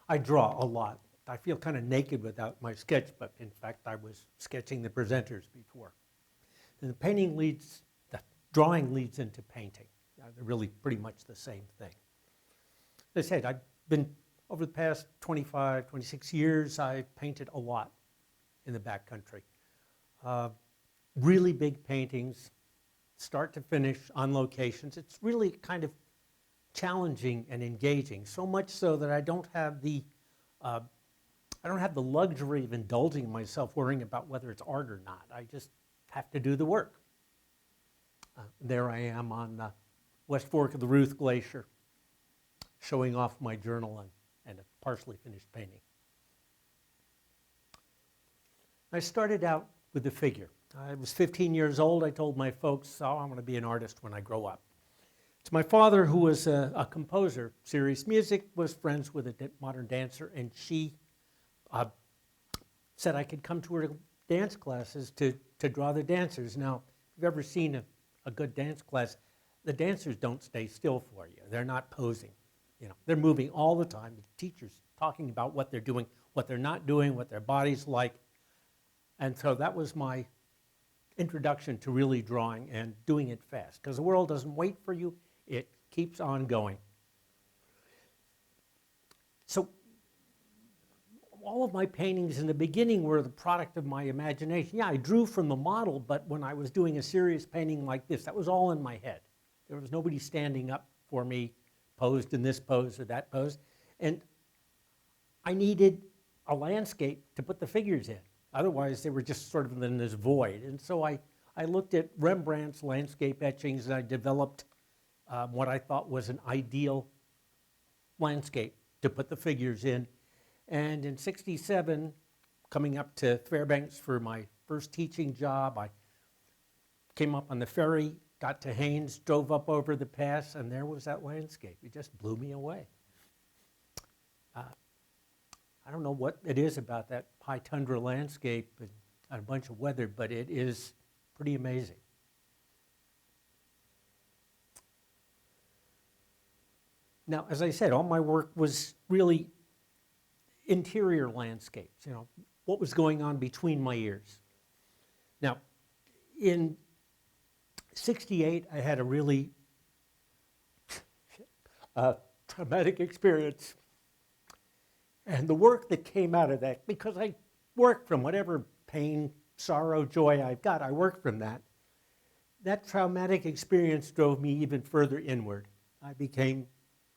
I draw a lot. I feel kind of naked without my sketchbook. In fact, I was sketching the presenters before. And the drawing leads into painting. They're really pretty much the same thing. As I said, I've been, over the past 25, 26 years, I've painted a lot in the backcountry. Really big paintings, start to finish on locations. It's really kind of challenging and engaging, so much so that I don't have the luxury of indulging myself worrying about whether it's art or not. I just have to do the work. There I am on West Fork of the Ruth Glacier, showing off my journal and a partially finished painting. I started out with a figure. I was 15 years old. I told my folks, oh, I want to be an artist when I grow up. It's my father, who was a composer, serious music, was friends with a modern dancer, and she said I could come to her dance classes to draw the dancers. Now, if you've ever seen a good dance class, the dancers don't stay still for you. They're not posing. You know, they're moving all the time. The teacher's talking about what they're doing, what they're not doing, what their body's like. And so that was my introduction to really drawing and doing it fast, because the world doesn't wait for you, it keeps on going. So all of my paintings in the beginning were the product of my imagination. Yeah, I drew from the model, but when I was doing a serious painting like this, that was all in my head. There was nobody standing up for me, posed in this pose or that pose. And I needed a landscape to put the figures in. Otherwise, they were just sort of in this void. And so I looked at Rembrandt's landscape etchings, and I developed what I thought was an ideal landscape to put the figures in. And in '67, coming up to Fairbanks for my first teaching job, I came up on the ferry, got to Haines, drove up over the pass, and there was that landscape. It just blew me away. I don't know what it is about that high tundra landscape and a bunch of weather, but it is pretty amazing. Now, as I said, all my work was really interior landscapes, you know, what was going on between my ears. Now, in '68, I had a really traumatic experience. And the work that came out of that, because I work from whatever pain, sorrow, joy I've got, I work from that. That traumatic experience drove me even further inward. I became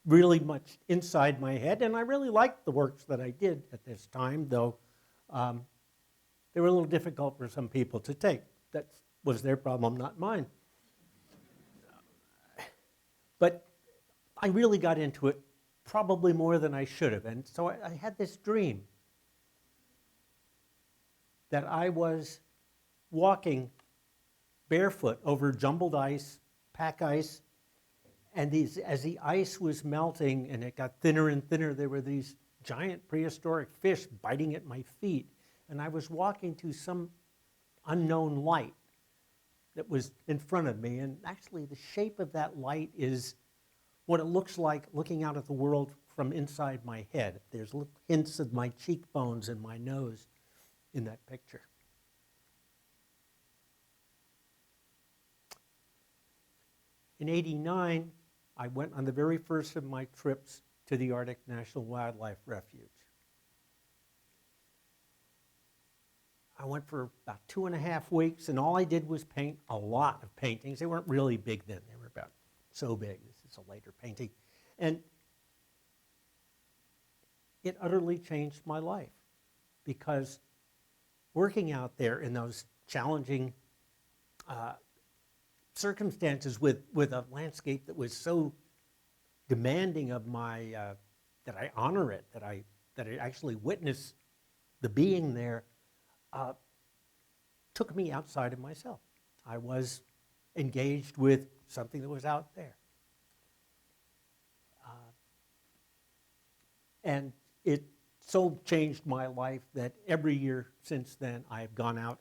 really much inside my head, and I really liked the works that I did at this time, though they were a little difficult for some people to take. That was their problem, not mine. But I really got into it, probably more than I should have. And so I had this dream that I was walking barefoot over jumbled ice, pack ice, and as the ice was melting and it got thinner and thinner, there were these giant prehistoric fish biting at my feet. And I was walking to some unknown light that was in front of me. And actually, the shape of that light is what it looks like looking out at the world from inside my head. There's little hints of my cheekbones and my nose in that picture. In '89, I went on the very first of my trips to the Arctic National Wildlife Refuge. I went for about 2.5 weeks, and all I did was paint a lot of paintings. They weren't really big then. They were about so big. This is a later painting. And it utterly changed my life, because working out there in those challenging circumstances with a landscape that was so demanding of my, that I honor it, that I actually witness the being there, took me outside of myself. I was engaged with something that was out there. And it so changed my life that every year since then I've gone out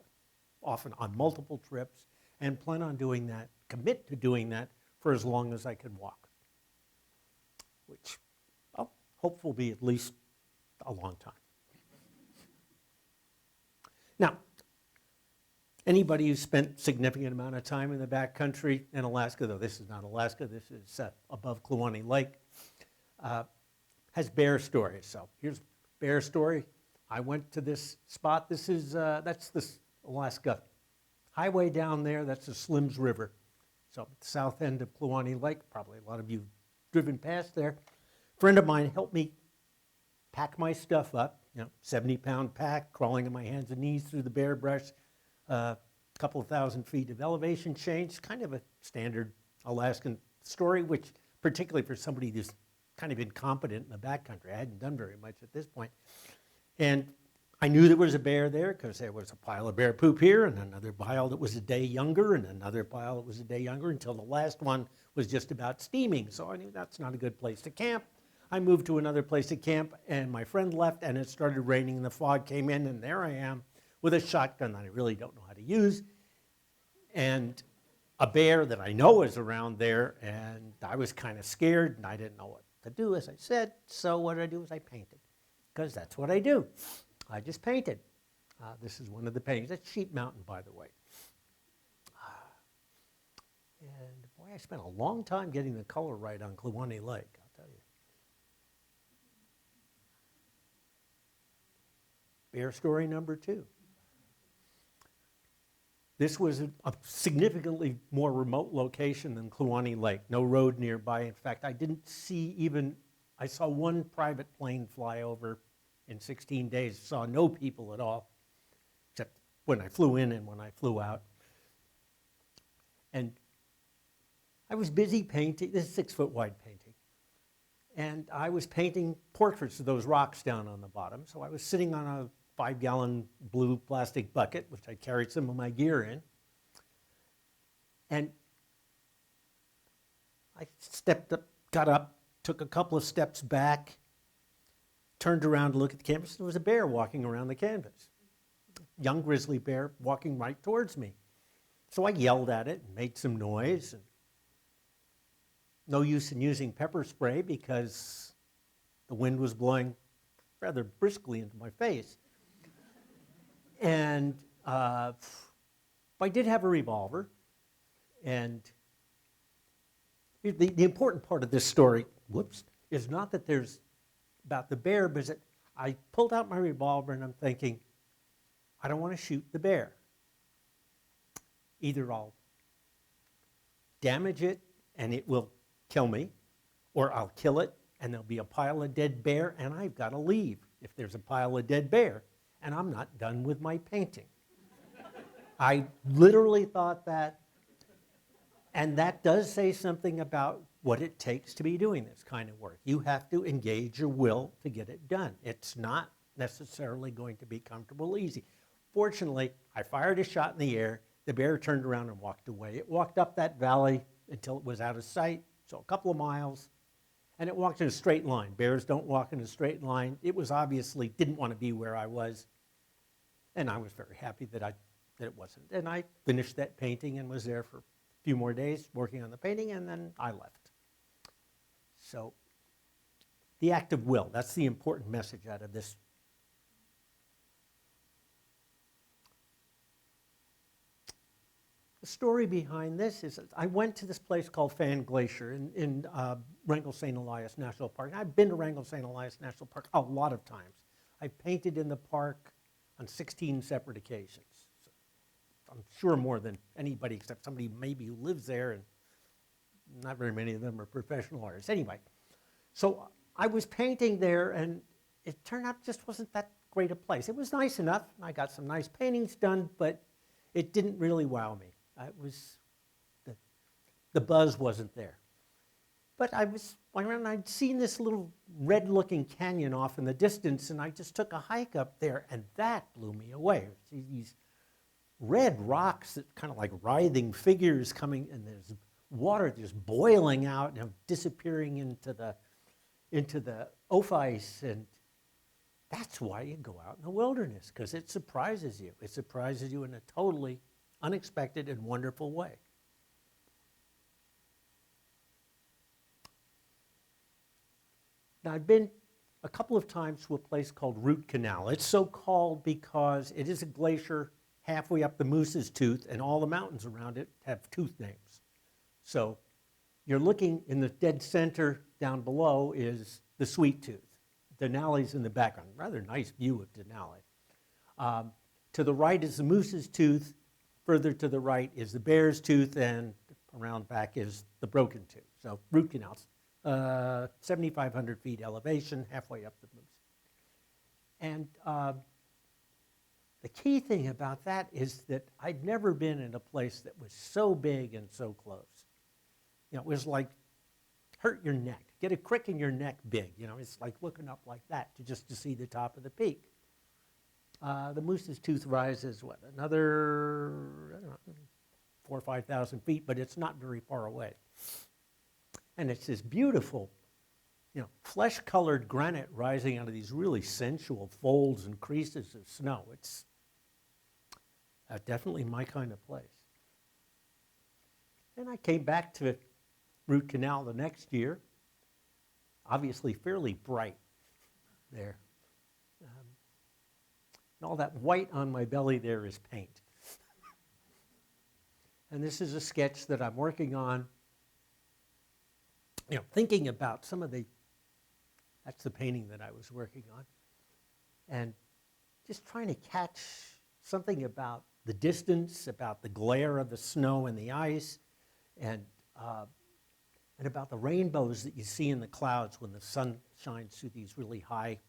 often on multiple trips and plan on doing that, commit to doing that for as long as I can walk, which I'll hope will be at least a long time. Now, anybody who spent significant amount of time in the backcountry in Alaska, though this is not Alaska, this is above Kluane Lake, has bear stories. So here's a bear story. I went to this spot. This is that's the Alaska highway down there. That's the Slims River. So at the south end of Kluane Lake, probably a lot of you driven past there. A friend of mine helped me pack my stuff up, 70-pound pack, crawling on my hands and knees through the bear brush, a couple of 1,000 feet of elevation change, kind of a standard Alaskan story, which particularly for somebody who's kind of incompetent in the backcountry, I hadn't done very much at this point. And I knew there was a bear there because there was a pile of bear poop here and another pile that was a day younger and another pile that was a day younger until the last one was just about steaming. So I knew that's not a good place to camp. I moved to another place to camp and my friend left and it started raining and the fog came in and there I am with a shotgun that I really don't know how to use and a bear that I know is around there and I was kind of scared and I didn't know what to do, as I said. So what I do is I painted because that's what I do. I just painted. This is one of the paintings. That's Sheep Mountain, by the way. And boy, I spent a long time getting the color right on Kluane Lake, I'll tell you. Bear story number 2. This was a significantly more remote location than Kluane Lake. No road nearby. In fact, I didn't see even, I saw one private plane fly over in 16 days, saw no people at all, except when I flew in and when I flew out. And I was busy painting, this is a 6-foot wide painting, and I was painting portraits of those rocks down on the bottom. So I was sitting on a 5-gallon blue plastic bucket, which I carried some of my gear in, and I stepped up, got up, took a couple of steps back, turned around to look at the canvas, and there was a bear walking around the canvas. Young grizzly bear walking right towards me. So I yelled at it and made some noise. And no use in using pepper spray because the wind was blowing rather briskly into my face. And I did have a revolver. And the important part of this story, is not that there's about the bear, but that I pulled out my revolver and I'm thinking, I don't want to shoot the bear. Either I'll damage it and it will kill me, or I'll kill it and there'll be a pile of dead bear and I've got to leave if there's a pile of dead bear and I'm not done with my painting. I literally thought that, and that does say something about what it takes to be doing this kind of work. You have to engage your will to get it done. It's not necessarily going to be comfortable or easy. Fortunately, I fired a shot in the air. The bear turned around and walked away. It walked up that valley until it was out of sight, so a couple of miles, and it walked in a straight line. Bears don't walk in a straight line. It was obviously didn't want to be where I was, and I was very happy that it wasn't. And I finished that painting and was there for a few more days working on the painting, and then I left. So the act of will, that's the important message out of this. The story behind this is I went to this place called Glacier in Wrangell St. Elias National Park. I've been to Wrangell St. Elias National Park a lot of times. I painted in the park on 16 separate occasions. So I'm sure more than anybody except somebody maybe who lives there, and not very many of them are professional artists. Anyway, so I was painting there, and it turned out just wasn't that great a place. It was nice enough. I got some nice paintings done, but it didn't really wow me. It was the buzz wasn't there. But I was around and I'd seen this little red-looking canyon off in the distance, and I just took a hike up there, and that blew me away. These red rocks that kind of like writhing figures coming, and there's water just boiling out and disappearing into the off ice, and that's why you go out in the wilderness, because it surprises you. It surprises you in a totally unexpected and wonderful way. Now, I've been a couple of times to a place called Root Canal. It's so called because it is a glacier halfway up the Moose's Tooth, and all the mountains around it have tooth names. So you're looking in the dead center down below is the Sweet Tooth. Denali's in the background. Rather nice view of Denali. To the right is the Moose's Tooth. Further to the right is the Bear's Tooth, and around back is the Broken Tooth. So Root Canals, 7,500 feet elevation, halfway up the Moose. And the key thing about that is that I'd never been in a place that was so big and so close. You know, it was like hurt your neck, get a crick in your neck big. You know, it's like looking up like that to see the top of the peak. The Moose's Tooth rises, what, another, I don't know, 4,000 or 5,000 feet, but it's not very far away. And it's this beautiful, you know, flesh-colored granite rising out of these really sensual folds and creases of snow. It's definitely my kind of place. And I came back to Root Canal the next year, obviously fairly bright there. And all that white on my belly there is paint. And this is a sketch that I'm working on, you know, thinking about some of the, that's the painting that I was working on, and just trying to catch something about the distance, about the glare of the snow and the ice, and about the rainbows that you see in the clouds when the sun shines through these really high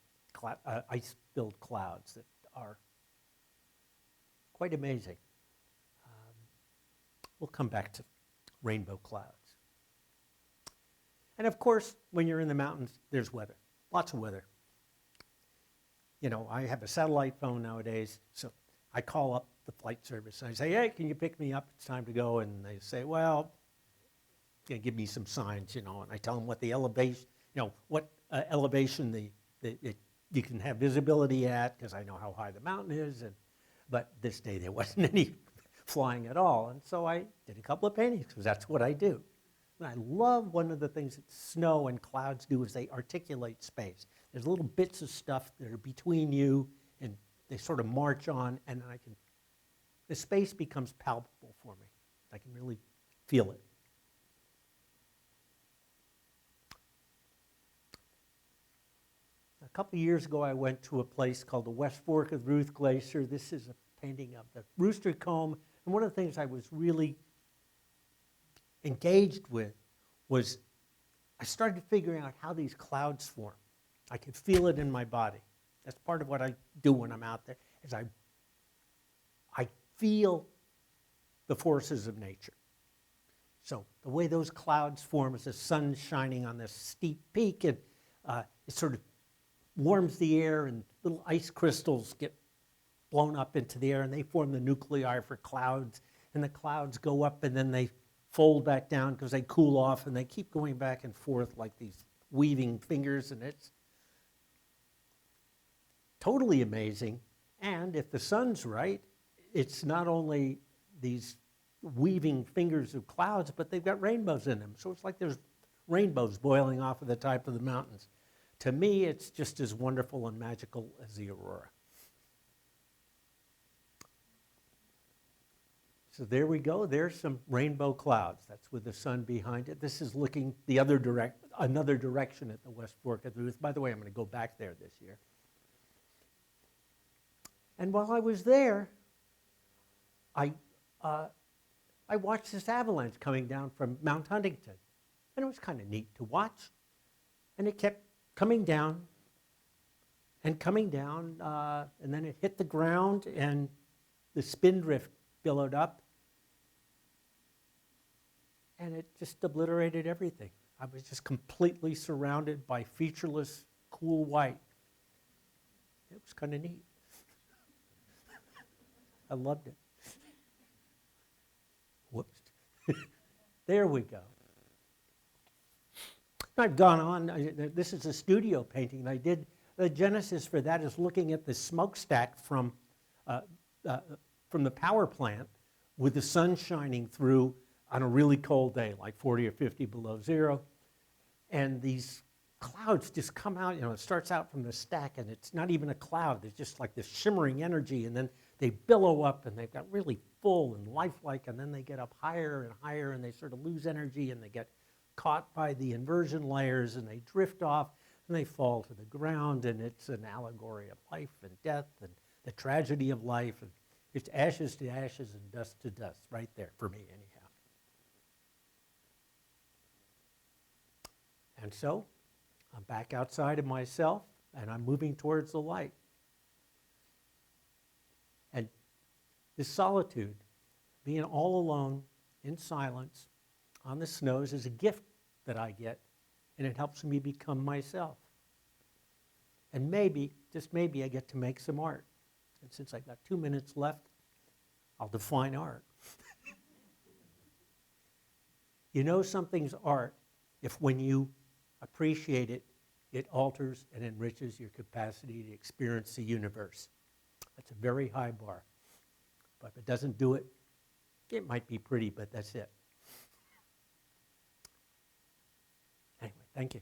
ice-filled clouds that are quite amazing. We'll come back to rainbow clouds. And of course, when you're in the mountains, there's weather, lots of weather. You know, I have a satellite phone nowadays, so I call up the flight service and I say, hey, can you pick me up? It's time to go. And they say, well, you know, give me some signs, you know, and I tell them what the elevation, you know, what elevation you can have visibility at, because I know how high the mountain is. But this day there wasn't any flying at all. And so I did a couple of paintings because that's what I do. And I love one of the things that snow and clouds do is they articulate space. There's little bits of stuff that are between you and they sort of march on, and the space becomes palpable for me. I can really feel it. A couple of years ago, I went to a place called the West Fork of the Ruth Glacier. This is a painting of the Rooster Comb. And one of the things I was really engaged with was I started figuring out how these clouds form. I could feel it in my body. That's part of what I do when I'm out there, is I feel the forces of nature. So the way those clouds form as the sun's shining on this steep peak, and it sort of warms the air, and little ice crystals get blown up into the air, and they form the nuclei for clouds, and the clouds go up, and then they fold back down because they cool off, and they keep going back and forth like these weaving fingers, and it's totally amazing. And if the sun's right, it's not only these weaving fingers of clouds, but they've got rainbows in them. So it's like there's rainbows boiling off of the top of the mountains. To me, it's just as wonderful and magical as the aurora. So there we go. There's some rainbow clouds. That's with the sun behind it. This is looking another direction at the West Fork of the Ruth. By the way, I'm going to go back there this year. And while I was there, I watched this avalanche coming down from Mount Huntington. And it was kind of neat to watch. And it kept coming down and coming down, and then it hit the ground, and the spindrift billowed up, and it just obliterated everything. I was just completely surrounded by featureless, cool white. It was kind of neat. I loved it. Whoops. There we go. I've gone on. This is a studio painting. I did the genesis for that is looking at the smokestack from the power plant with the sun shining through on a really cold day, like 40 or 50 below zero, and these clouds just come out, it starts out from the stack and it's not even a cloud. It's just like this shimmering energy, and then they billow up and they've got really full and lifelike, and then they get up higher and higher and they sort of lose energy and they get caught by the inversion layers and they drift off and they fall to the ground, and it's an allegory of life and death and the tragedy of life. And it's ashes to ashes and dust to dust right there for me anyhow. And so I'm back outside of myself and I'm moving towards the light. And this solitude, being all alone in silence on the snows, is a gift that I get, and it helps me become myself. And maybe, just maybe, I get to make some art. And since I've got 2 minutes left, I'll define art. You know something's art if when you appreciate it, it alters and enriches your capacity to experience the universe. That's a very high bar. But if it doesn't do it, it might be pretty, but that's it. Anyway, thank you.